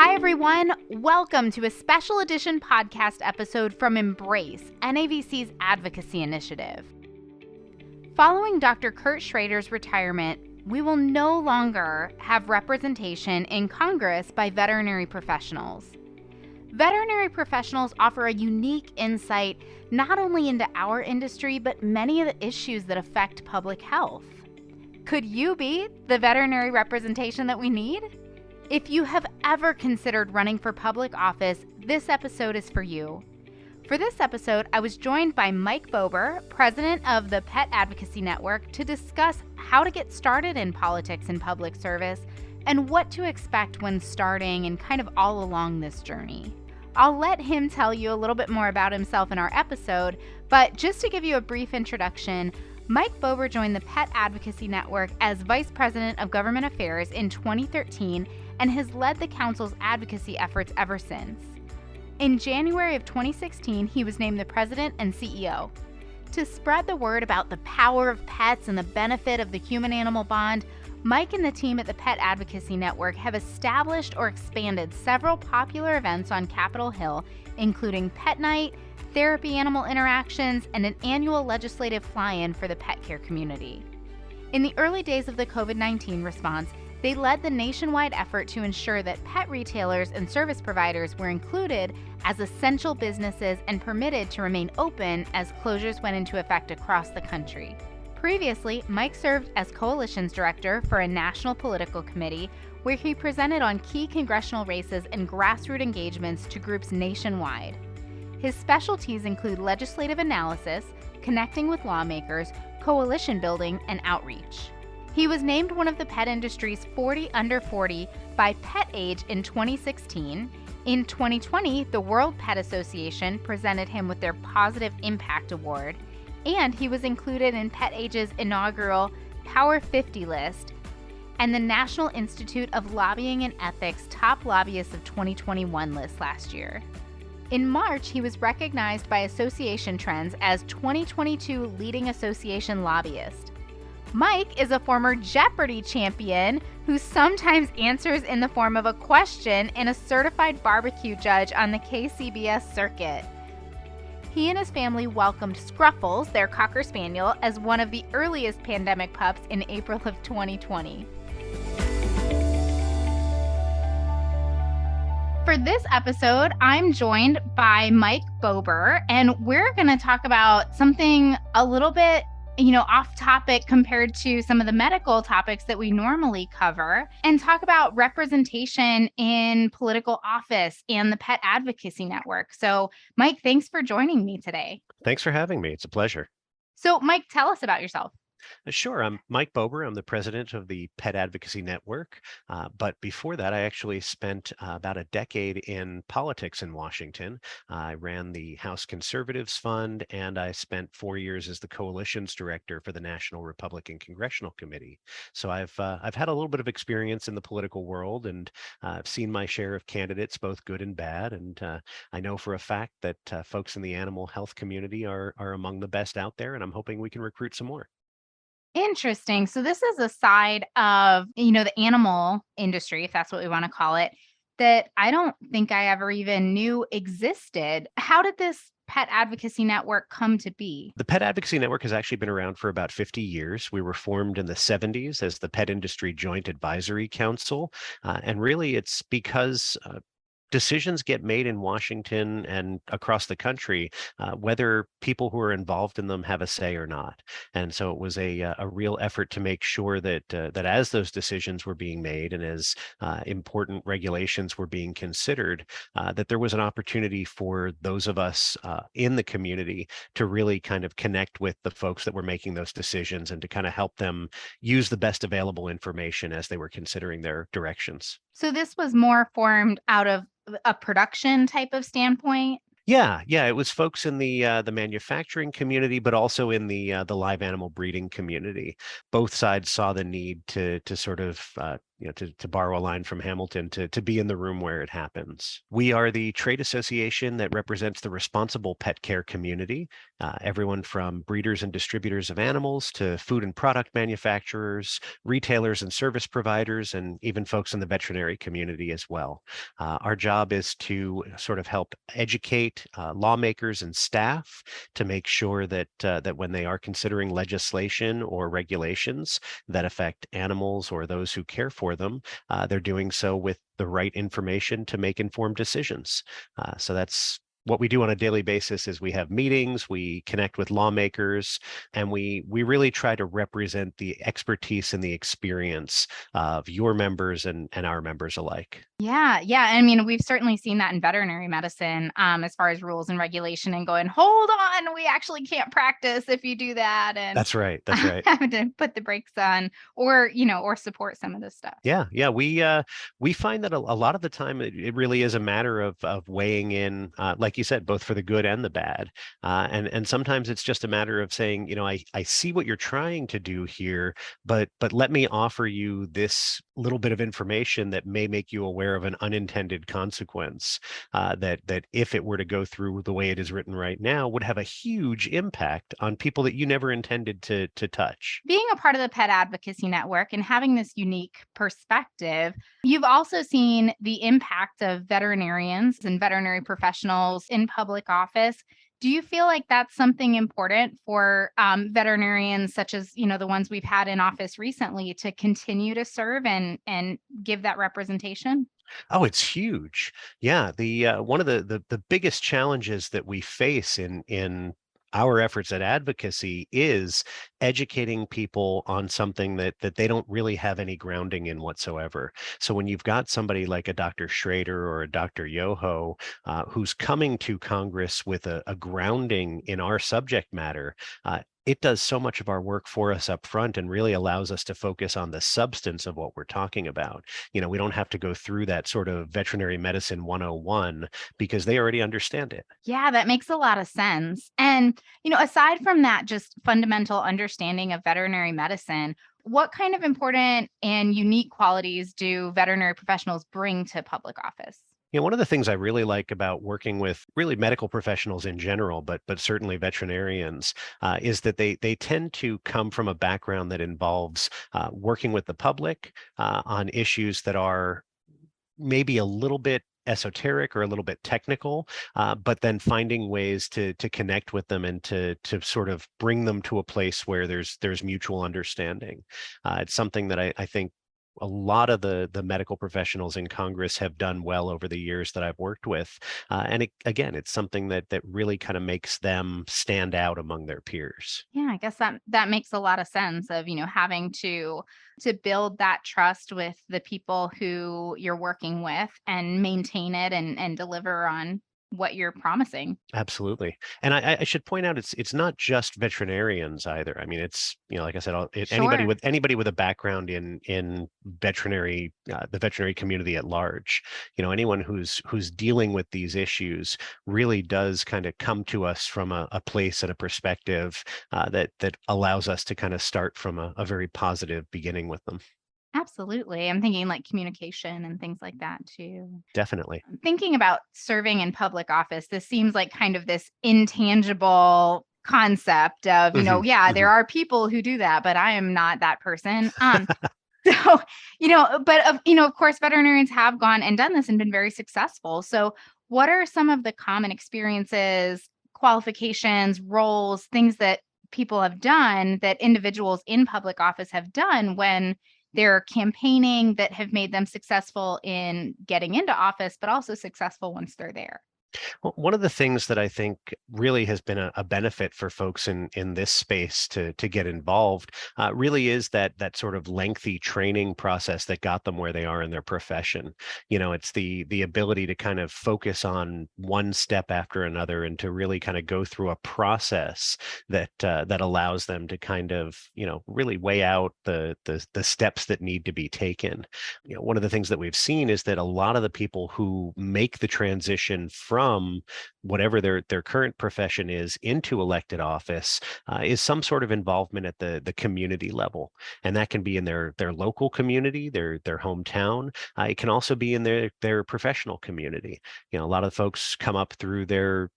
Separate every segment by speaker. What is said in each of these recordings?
Speaker 1: Hi, everyone. Welcome to a special edition podcast episode from Embrace, NAVC's advocacy initiative. Following Dr. Kurt Schrader's retirement, we will no longer have representation in Congress by veterinary professionals. Veterinary professionals offer a unique insight not only into our industry, but many of the issues that affect public health. Could you be the veterinary representation that we need? If you have ever considered running for public office, this episode is for you. For this episode, I was joined by Mike Bober, president of the Pet Advocacy Network, to discuss how to get started in politics and public service and what to expect when starting and kind of all along this journey. I'll let him tell you a little bit more about himself in our episode, but just to give you a brief introduction, Mike Bober joined the Pet Advocacy Network as Vice President of Government Affairs in 2013 and has led the Council's advocacy efforts ever since. In January of 2016, he was named the President and CEO. To spread the word about the power of pets and the benefit of the human-animal bond, Mike and the team at the Pet Advocacy Network have established or expanded several popular events on Capitol Hill, including Pet Night, therapy animal interactions, and an annual legislative fly-in for the pet care community. In the early days of the COVID-19 response, they led the nationwide effort to ensure that pet retailers and service providers were included as essential businesses and permitted to remain open as closures went into effect across the country. Previously, Mike served as coalitions director for a national political committee where he presented on key congressional races and grassroots engagements to groups nationwide. His specialties include legislative analysis, connecting with lawmakers, coalition building, and outreach. He was named one of the pet industry's 40 under 40 by Pet Age in 2016. In 2020, the World Pet Association presented him with their Positive Impact Award, and he was included in Pet Age's inaugural Power 50 list and the National Institute of Lobbying and Ethics Top Lobbyists of 2021 list last year. In March, he was recognized by Association Trends as 2022 Leading Association Lobbyist. Mike is a former Jeopardy champion who sometimes answers in the form of a question and a certified barbecue judge on the KCBS circuit. He and his family welcomed Scruffles, their Cocker Spaniel, as one of the earliest pandemic pups in April of 2020. For this episode, I'm joined by Mike Bober, and we're going to talk about something a little bit off topic compared to some of the medical topics that we normally cover, and talk about representation in political office and the Pet Advocacy Network. So, Mike, thanks for joining me today.
Speaker 2: Thanks for having me. It's a pleasure.
Speaker 1: So, Mike, tell us about yourself.
Speaker 2: Sure. I'm Mike Bober. I'm the president of the Pet Advocacy Network. But before that, I actually spent about a decade in politics in Washington. I ran the House Conservatives Fund, and I spent 4 years as the coalitions director for the National Republican Congressional Committee. So I've had a little bit of experience in the political world, and I've seen my share of candidates, both good and bad. And I know for a fact that folks in the animal health community are among the best out there, and I'm hoping we can recruit some more.
Speaker 1: Interesting. So this is a side of, the animal industry, if that's what we want to call it, that I don't think I ever even knew existed. How did this Pet Advocacy Network come to be?
Speaker 2: The Pet Advocacy Network has actually been around for about 50 years. We were formed in the 70s as the Pet Industry Joint Advisory Council. And really, it's because decisions get made in Washington and across the country, whether people who are involved in them have a say or not. And so it was a real effort to make sure that as those decisions were being made and as important regulations were being considered, that there was an opportunity for those of us in the community to really kind of connect with the folks that were making those decisions and to kind of help them use the best available information as they were considering their directions.
Speaker 1: So this was more formed out of a production type of standpoint?
Speaker 2: Yeah, it was folks in the manufacturing community, but also in the live animal breeding community. Both sides saw the need to sort of to borrow a line from Hamilton, to be in the room where it happens. We are the trade association that represents the responsible pet care community, everyone from breeders and distributors of animals to food and product manufacturers, retailers and service providers, and even folks in the veterinary community as well. Our job is to sort of help educate lawmakers and staff to make sure that when they are considering legislation or regulations that affect animals or those who care for them, they're doing so with the right information to make informed decisions. So that's what we do on a daily basis. Is we have meetings, we connect with lawmakers, and we really try to represent the expertise and the experience of your members and our members alike.
Speaker 1: Yeah. I mean, we've certainly seen that in veterinary medicine, as far as rules and regulation and going, hold on, we actually can't practice if you do that. And
Speaker 2: That's right. That's right.
Speaker 1: having to put the brakes on or support some of this stuff.
Speaker 2: Yeah. We find that a lot of the time it really is a matter of weighing in, like you said, both for the good and the bad. And sometimes it's just a matter of saying, I see what you're trying to do here, but let me offer you this little bit of information that may make you aware of an unintended consequence, that if it were to go through the way it is written right now, would have a huge impact on people that you never intended to touch.
Speaker 1: Being a part of the Pet Advocacy Network and having this unique perspective, you've also seen the impact of veterinarians and veterinary professionals in public office. Do you feel like that's something important for veterinarians, such as the ones we've had in office recently, to continue to serve and give that representation?
Speaker 2: Oh, it's huge. Yeah, the one of the biggest challenges that we face in our efforts at advocacy is educating people on something that they don't really have any grounding in whatsoever. So when you've got somebody like a Dr. Schrader or a Dr. Yoho, who's coming to Congress with a grounding in our subject matter, it does so much of our work for us up front and really allows us to focus on the substance of what we're talking about. We don't have to go through that sort of veterinary medicine 101 because they already understand it.
Speaker 1: Yeah, that makes a lot of sense. And, aside from that, just fundamental understanding of veterinary medicine, what kind of important and unique qualities do veterinary professionals bring to public office?
Speaker 2: One of the things I really like about working with really medical professionals in general, but certainly veterinarians, is that they tend to come from a background that involves working with the public on issues that are maybe a little bit esoteric or a little bit technical, but then finding ways to connect with them and to sort of bring them to a place where there's mutual understanding. It's something that I think a lot of the medical professionals in Congress have done well over the years that I've worked with. And again, it's something that really kind of makes them stand out among their peers.
Speaker 1: Yeah, I guess that makes a lot of sense of, having to build that trust with the people who you're working with and maintain it and deliver on what you're promising.
Speaker 2: Absolutely. And I should point out, it's not just veterinarians either. I mean, it's, like I said,
Speaker 1: Sure.
Speaker 2: anybody with a background in veterinary, the veterinary community at large, anyone who's dealing with these issues really does kind of come to us from a place and a perspective that allows us to kind of start from a very positive beginning with them.
Speaker 1: Absolutely. I'm thinking like communication and things like that too.
Speaker 2: Definitely.
Speaker 1: Thinking about serving in public office, this seems like kind of this intangible concept of,
Speaker 2: Hmm.
Speaker 1: yeah,
Speaker 2: Hmm.
Speaker 1: there are people who do that, but I am not that person. So, but of course, veterinarians have gone and done this and been very successful. So, what are some of the common experiences, qualifications, roles, things that people have done that individuals in public office have done when they're campaigning that have made them successful in getting into office, but also successful once they're there?
Speaker 2: Well, one of the things that I think really has been a benefit for folks in this space to get involved really is that sort of lengthy training process that got them where they are in their profession. It's the ability to kind of focus on one step after another and to really kind of go through a process that allows them to kind of really weigh out the steps that need to be taken. One of the things that we've seen is that a lot of the people who make the transition from from whatever their current profession is into elected office is some sort of involvement at the community level. And that can be in their local community, their hometown. It can also be in their professional community. A lot of folks come up through their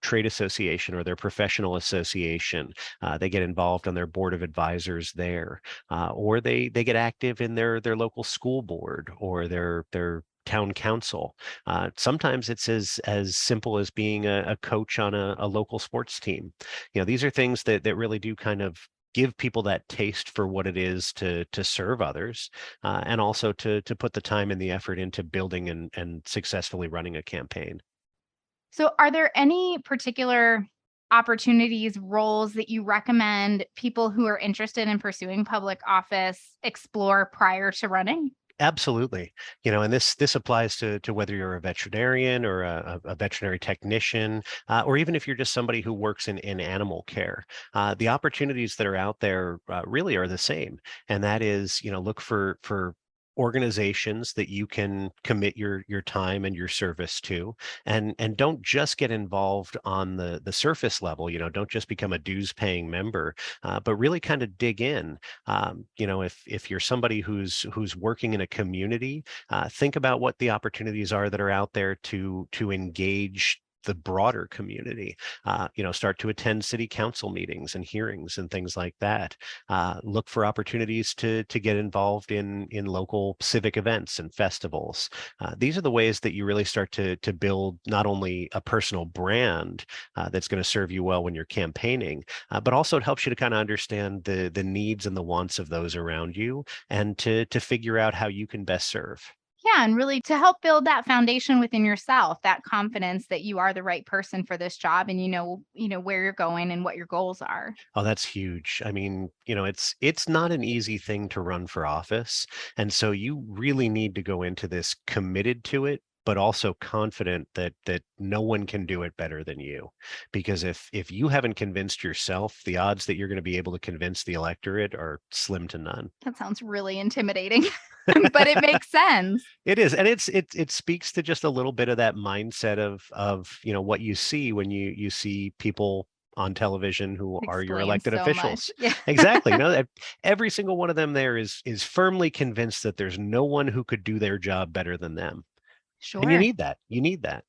Speaker 2: trade association or their professional association. They get involved on their board of advisors there, or they get active in their local school board or their town council. Sometimes it's as simple as being a coach on a local sports team. These are things that really do kind of give people that taste for what it is to serve others, and also to put the time and the effort into building and successfully running a campaign.
Speaker 1: So are there any particular opportunities, roles that you recommend people who are interested in pursuing public office explore prior to running?
Speaker 2: Absolutely. And this applies to whether you're a veterinarian or a veterinary technician, or even if you're just somebody who works in animal care. The opportunities that are out there really are the same. And that is, look for organizations that you can commit your time and your service to, and don't just get involved on the surface level. Don't just become a dues paying member, but really kind of dig in. If you're somebody who's working in a community, think about what the opportunities are that are out there to engage the broader community. Start to attend city council meetings and hearings and things like that. Look for opportunities to get involved in local civic events and festivals. These are the ways that you really start to build not only a personal brand that's going to serve you well when you're campaigning, but also it helps you to kind of understand the needs and the wants of those around you, and to figure out how you can best serve.
Speaker 1: Yeah, and really to help build that foundation within yourself, that confidence that you are the right person for this job and where you're going and what your goals are.
Speaker 2: Oh, that's huge. I mean, it's not an easy thing to run for office. And so you really need to go into this committed to it, but also confident that no one can do it better than you. Because if you haven't convinced yourself, the odds that you're going to be able to convince the electorate are slim to none.
Speaker 1: That sounds really intimidating, but it makes sense.
Speaker 2: It is, and it speaks to just a little bit of that mindset of what you see when you see people on television who are your
Speaker 1: Explains
Speaker 2: elected
Speaker 1: so much.
Speaker 2: officials.
Speaker 1: Yeah.
Speaker 2: Exactly. No, every single one of them there is firmly convinced that there's no one who could do their job better than them. And you
Speaker 1: Sure.
Speaker 2: need that. You need that.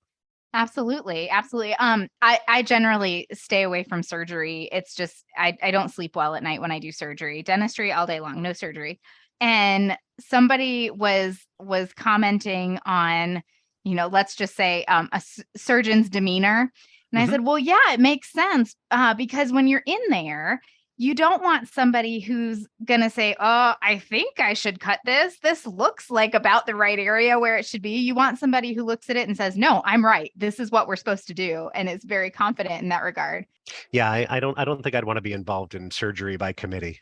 Speaker 1: Absolutely. Absolutely. I generally stay away from surgery. It's just I don't sleep well at night when I do surgery. Dentistry all day long, no surgery. And somebody was commenting on, let's just say surgeon's demeanor. And I
Speaker 2: Mhm.
Speaker 1: said, well, yeah, it makes sense because when you're in there, you don't want somebody who's going to say, oh, I think I should cut this. This looks like about the right area where it should be. You want somebody who looks at it and says, no, I'm right. This is what we're supposed to do. And is very confident in that regard.
Speaker 2: Yeah, I don't think I'd want to be involved in surgery by committee.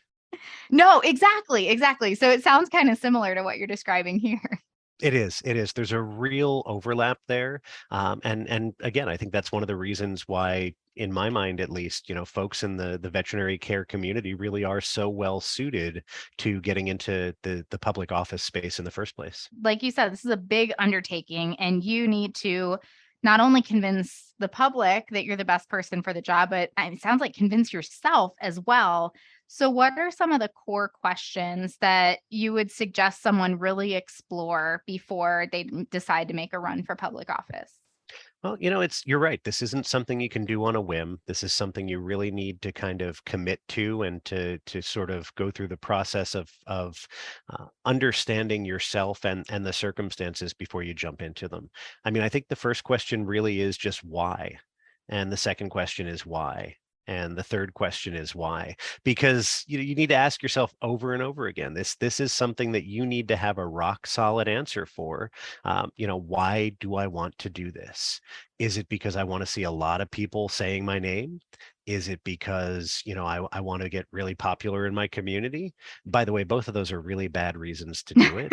Speaker 1: No, exactly. Exactly. So it sounds kind of similar to what you're describing here.
Speaker 2: It is. It is. There's a real overlap there, and again, I think that's one of the reasons why, in my mind at least, folks in the veterinary care community really are so well suited to getting into the public office space in the first place.
Speaker 1: Like you said, this is a big undertaking, and you need to not only convince the public that you're the best person for the job, but it sounds like convince yourself as well. So, what are some of the core questions that you would suggest someone really explore before they decide to make a run for public office?
Speaker 2: Well, you're right. This isn't something you can do on a whim. This is something you really need to kind of commit to, and to sort of go through the process of understanding yourself and the circumstances before you jump into them. I mean, I think the first question really is just why, and the second question is why. And the third question is why, because you need to ask yourself over and over again. This is something that you need to have a rock solid answer for. Why do I want to do this? Is it because I want to see a lot of people saying my name? Is it because, I want to get really popular in my community? By the way, both of those are really bad reasons to do it.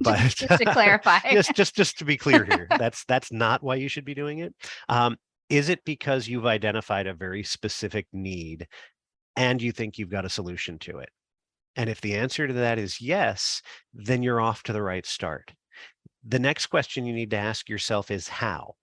Speaker 1: Just
Speaker 2: But
Speaker 1: to clarify.
Speaker 2: just to be clear here, that's not why you should be doing it. Is it because you've identified a very specific need and you think you've got a solution to it? And if the answer to that is yes, then you're off to the right start. The next question you need to ask yourself is how.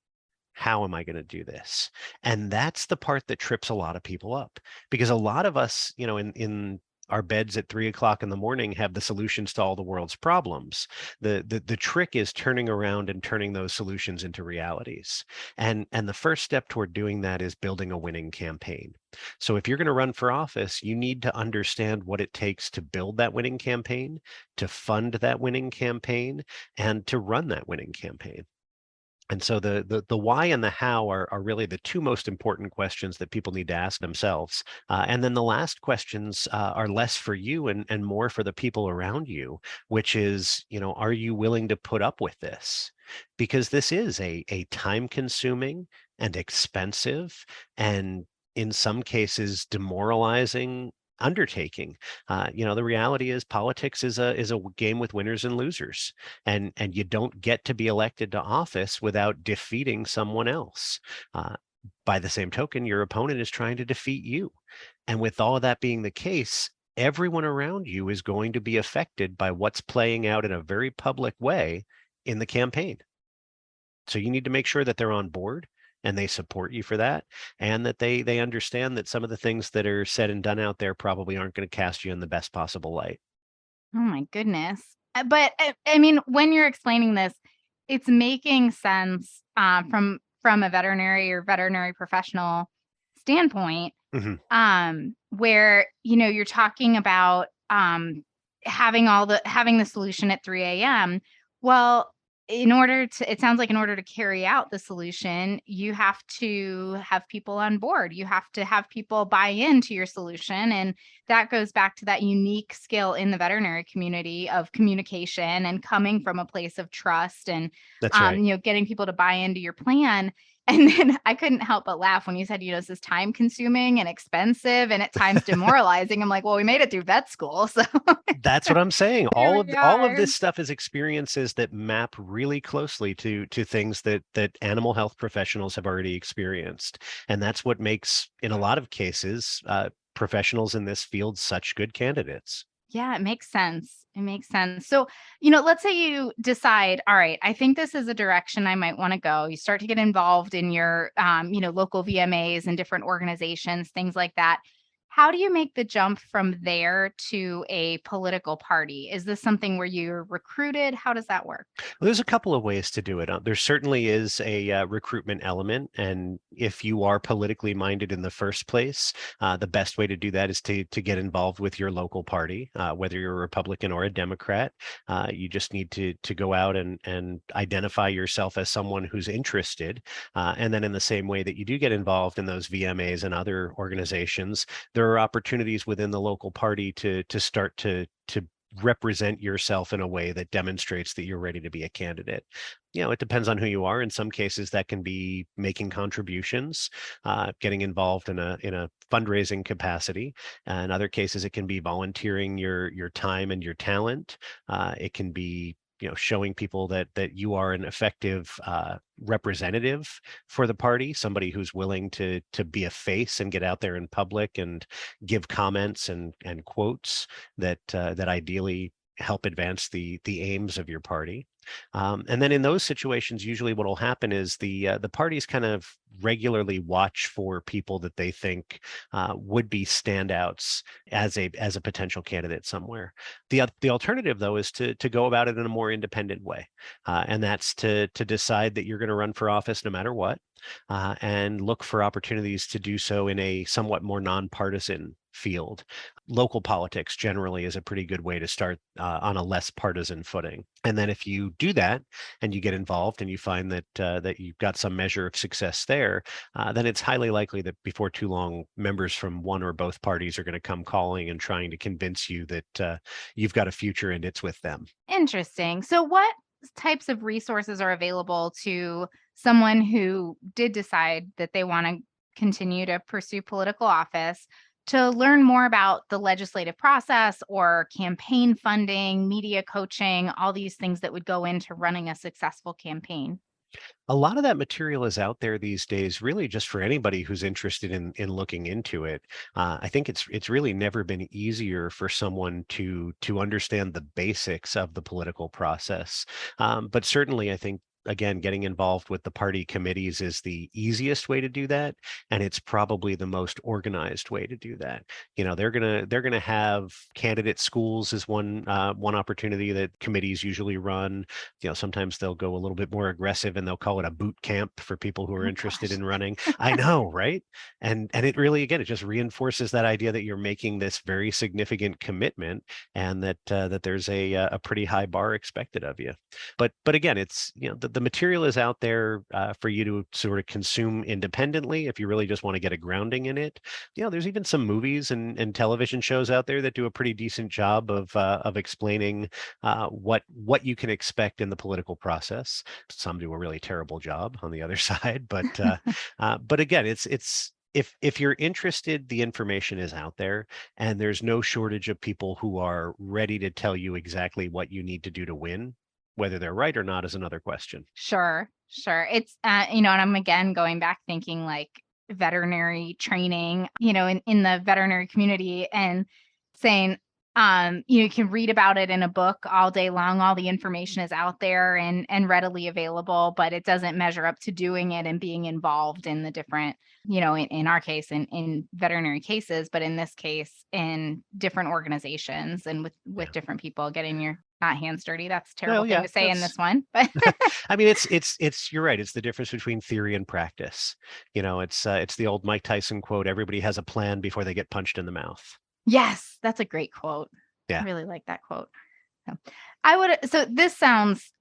Speaker 2: How am I going to do this? And that's the part that trips a lot of people up, because a lot of us, in our beds at 3 o'clock in the morning have the solutions to all the world's problems. The trick is turning around and turning those solutions into realities. And the first step toward doing that is building a winning campaign. So if you're going to run for office, you need to understand what it takes to build that winning campaign, to fund that winning campaign, and to run that winning campaign. And so the why and the how are really the two most important questions that people need to ask themselves. And then the last questions are less for you and more for the people around you, which is, are you willing to put up with this? Because this is a time consuming and expensive and in some cases demoralizing undertaking. The reality is politics is a game with winners and losers, and you don't get to be elected to office without defeating someone else. Uh, by the same token, your opponent is trying to defeat you. And with all of that being the case, everyone around you is going to be affected by what's playing out in a very public way in the campaign. So you need to make sure that they're on board and they support you for that, and that they understand that some of the things that are said and done out there probably aren't going to cast you in the best possible light.
Speaker 1: Oh my goodness. But I mean, when you're explaining this, it's making sense from a veterinary professional standpoint,
Speaker 2: Mhm.
Speaker 1: where you're talking about having the solution at 3 a.m. Well, it sounds like in order to carry out the solution, you have to have people on board. You have to have people buy into your solution. And that goes back to that unique skill in the veterinary community of communication and coming from a place of trust and,
Speaker 2: That's right.
Speaker 1: getting people to buy into your plan. And then I couldn't help but laugh when you said, this is time consuming and expensive and at times demoralizing. I'm like, well, we made it through vet school. So
Speaker 2: That's what I'm saying.
Speaker 1: here
Speaker 2: All of
Speaker 1: we
Speaker 2: all of
Speaker 1: are.
Speaker 2: this stuff is experiences that map really closely to things that animal health professionals have already experienced, and that's what makes, in a lot of cases, professionals in this field such good candidates.
Speaker 1: Yeah, it makes sense. It makes sense. So, let's say you decide, all right, I think this is a direction I might want to go. You start to get involved in your, local VMAs and different organizations, things like that. How do you make the jump from there to a political party? Is this something where you're recruited? How does that work?
Speaker 2: Well, there's a couple of ways to do it. There certainly is a recruitment element, and if you are politically minded in the first place, the best way to do that is to get involved with your local party, whether you're a Republican or a Democrat. You just need to go out and identify yourself as someone who's interested, and then in the same way that you do get involved in those VMAs and other organizations, there are opportunities within the local party to start to represent yourself in a way that demonstrates that you're ready to be a candidate. It depends on who you are. In some cases, that can be making contributions, getting involved in a fundraising capacity. In other cases, it can be volunteering your time and your talent. It can be showing people that you are an effective representative for the party, somebody who's willing to be a face and get out there in public and give comments and quotes that ideally help advance the aims of your party. And then in those situations, usually what will happen is the parties kind of regularly watch for people that they think would be standouts as a potential candidate somewhere. The alternative, though, is to go about it in a more independent way, and that's to decide that you're going to run for office no matter what, and look for opportunities to do so in a somewhat more nonpartisan field. Local politics generally is a pretty good way to start on a less partisan footing. And then if you do that and you get involved and you find that you've got some measure of success there, then it's highly likely that before too long, members from one or both parties are going to come calling and trying to convince you that you've got a future and it's with them.
Speaker 1: Interesting. So, what types of resources are available to someone who did decide that they want to continue to pursue political office to learn more about the legislative process or campaign funding, media coaching, all these things that would go into running a successful campaign?
Speaker 2: A lot of that material is out there these days, really just for anybody who's interested in looking into it. I think it's really never been easier for someone to understand the basics of the political process. But certainly, I think again, getting involved with the party committees is the easiest way to do that, and it's probably the most organized way to do that. They're gonna have candidate schools is one opportunity that committees usually run. Sometimes they'll go a little bit more aggressive and they'll call it a boot camp for people who are
Speaker 1: Oh
Speaker 2: interested
Speaker 1: gosh.
Speaker 2: in running. I know, right? And it really, again, it just reinforces that idea that you're making this very significant commitment, and that there's a pretty high bar expected of you. But again, it's the material is out there for you to sort of consume independently if you really just want to get a grounding in it. There's even some movies and television shows out there that do a pretty decent job of explaining what you can expect in the political process. Some do a really terrible job on the other side, but again, it's if you're interested, the information is out there, and there's no shortage of people who are ready to tell you exactly what you need to do to win. Whether they're right or not is another question.
Speaker 1: Sure, sure. It's and I'm again going back thinking like veterinary training, in the veterinary community and saying, you can read about it in a book all day long. All the information is out there and readily available, but it doesn't measure up to doing it and being involved in the different, in our case, in veterinary cases, but in this case, in different organizations and with
Speaker 2: Yeah.
Speaker 1: different people getting your not hands dirty. That's a terrible
Speaker 2: Well,
Speaker 1: thing
Speaker 2: yeah,
Speaker 1: to say in
Speaker 2: that's
Speaker 1: this one, but
Speaker 2: I mean, it's you're right. It's the difference between theory and practice. It's the old Mike Tyson quote, everybody has a plan before they get punched in the mouth.
Speaker 1: yes, that's a great quote. I
Speaker 2: Yeah.
Speaker 1: really like that quote. So this sounds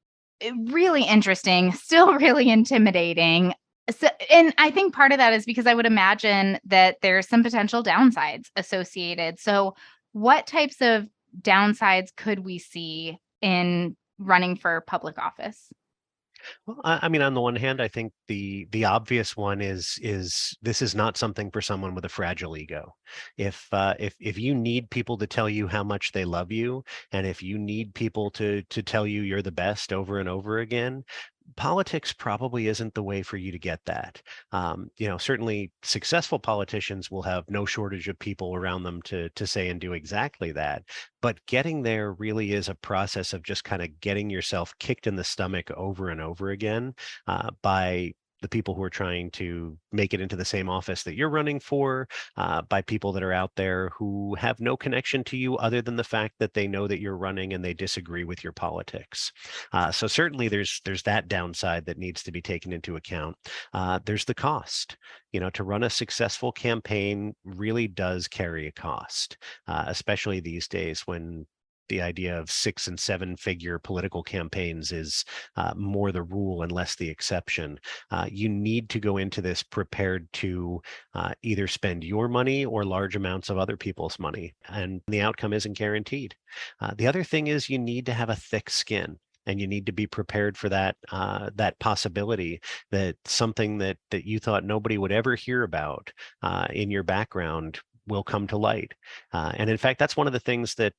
Speaker 1: really interesting, still really intimidating. So, and I think part of that is because I would imagine that there's some potential downsides associated. So, what types of downsides could we see in running for public office?
Speaker 2: Well, I mean, on the one hand, I think the obvious one is this is not something for someone with a fragile ego. If you need people to tell you how much they love you, and if you need people to tell you you're the best over and over again, politics probably isn't the way for you to get that. Certainly successful politicians will have no shortage of people around them to say and do exactly that. But getting there really is a process of just kind of getting yourself kicked in the stomach over and over again by the people who are trying to make it into the same office that you're running for, by people that are out there who have no connection to you other than the fact that they know that you're running and they disagree with your politics. So certainly there's that downside that needs to be taken into account. There's the cost. To run a successful campaign really does carry a cost, especially these days when the idea of 6 and 7 figure political campaigns is more the rule and less the exception. You need to go into this prepared to either spend your money or large amounts of other people's money, and the outcome isn't guaranteed. The other thing is you need to have a thick skin. And you need to be prepared for that possibility that something that you thought nobody would ever hear about in your background will come to light. And in fact, that's one of the things that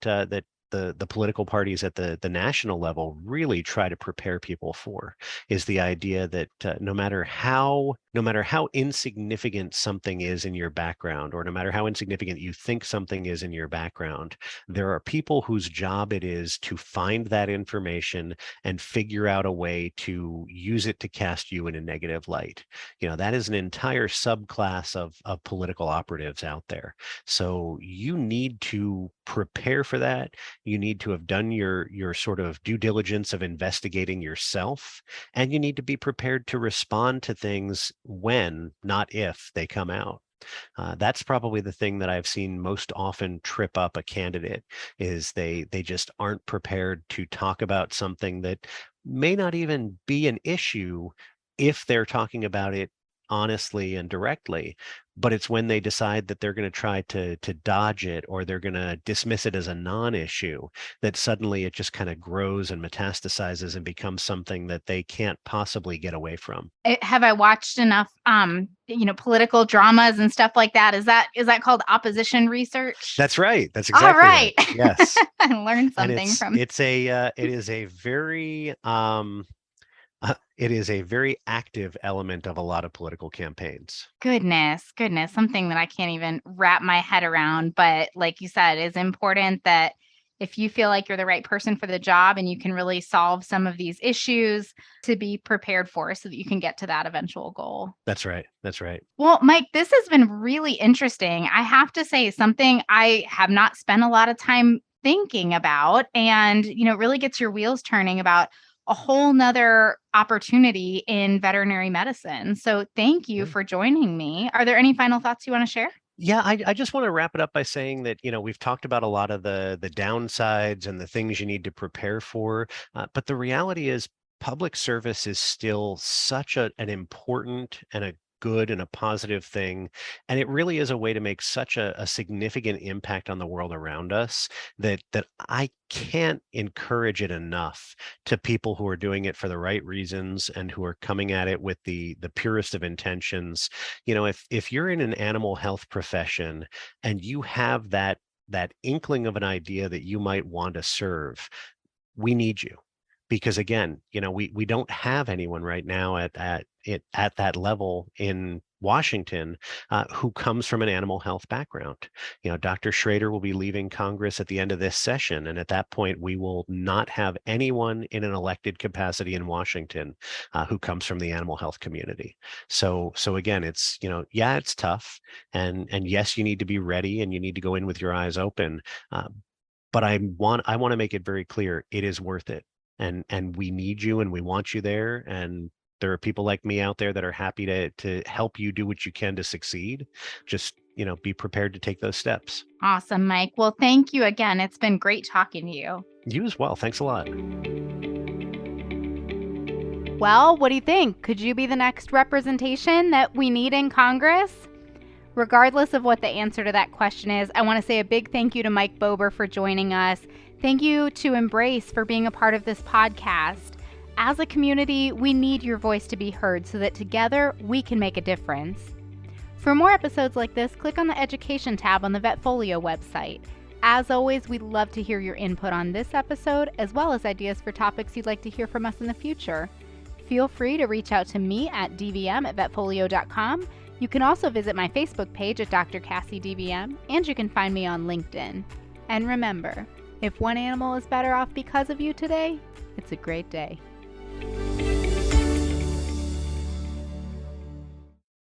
Speaker 2: the political parties at the national level really try to prepare people for, is the idea that no matter how insignificant something is in your background, or no matter how insignificant you think something is in your background, there are people whose job it is to find that information and figure out a way to use it to cast you in a negative light. That is an entire subclass of political operatives out there. So you need to prepare for that. You need to have done your sort of due diligence of investigating yourself, and you need to be prepared to respond to things when, not if, they come out. That's probably the thing that I've seen most often trip up a candidate, is they just aren't prepared to talk about something that may not even be an issue if they're talking about it honestly and directly, but it's when they decide that they're going to try to dodge it, or they're going to dismiss it as a non-issue, that suddenly it just kind of grows and metastasizes and becomes something that they can't possibly get away from.
Speaker 1: Have I watched enough political dramas and stuff like that? Is that called opposition research?
Speaker 2: That's right. That's
Speaker 1: All
Speaker 2: exactly
Speaker 1: right.
Speaker 2: right. Yes.
Speaker 1: I learned
Speaker 2: And
Speaker 1: something from
Speaker 2: it is a very it is a very active element of a lot of political campaigns.
Speaker 1: goodness, something that I can't even wrap my head around. But like you said, it's important that if you feel like you're the right person for the job and you can really solve some of these issues, to be prepared for so that you can get to that eventual goal.
Speaker 2: That's right. That's right.
Speaker 1: Well, Mike, this has been really interesting. I have to say, something I have not spent a lot of time thinking about, and, it really gets your wheels turning about a whole nother opportunity in veterinary medicine. So thank you for joining me. Are there any final thoughts you want to share?
Speaker 2: Yeah, I just want to wrap it up by saying that, we've talked about a lot of the downsides and the things you need to prepare for, but the reality is public service is still such an important and a good and a positive thing. And it really is a way to make such a significant impact on the world around us that I can't encourage it enough to people who are doing it for the right reasons and who are coming at it with the purest of intentions. If you're in an animal health profession and you have that inkling of an idea that you might want to serve, we need you. Because again, we don't have anyone right now at that level in Washington who comes from an animal health background. Dr. Schrader will be leaving Congress at the end of this session, and at that point, we will not have anyone in an elected capacity in Washington who comes from the animal health community. So again, it's it's tough, and yes, you need to be ready, and you need to go in with your eyes open. But I want to make it very clear, it is worth it. And we need you and we want you there. And there are people like me out there that are happy to help you do what you can to succeed. Just, be prepared to take those steps.
Speaker 1: Awesome, Mike. Well, thank you again. It's been great talking to you.
Speaker 2: You as well. Thanks a lot.
Speaker 1: Well, what do you think? Could you be the next representation that we need in Congress? Regardless of what the answer to that question is, I want to say a big thank you to Mike Bober for joining us. Thank you to Embrace for being a part of this podcast. As a community, we need your voice to be heard so that together we can make a difference. For more episodes like this, click on the Education tab on the Vetfolio website. As always, we'd love to hear your input on this episode, as well as ideas for topics you'd like to hear from us in the future. Feel free to reach out to me at dvm@vetfolio.com. You can also visit my Facebook page at Dr. Cassi DVM, and you can find me on LinkedIn. And remember, if one animal is better off because of you today, it's a great day.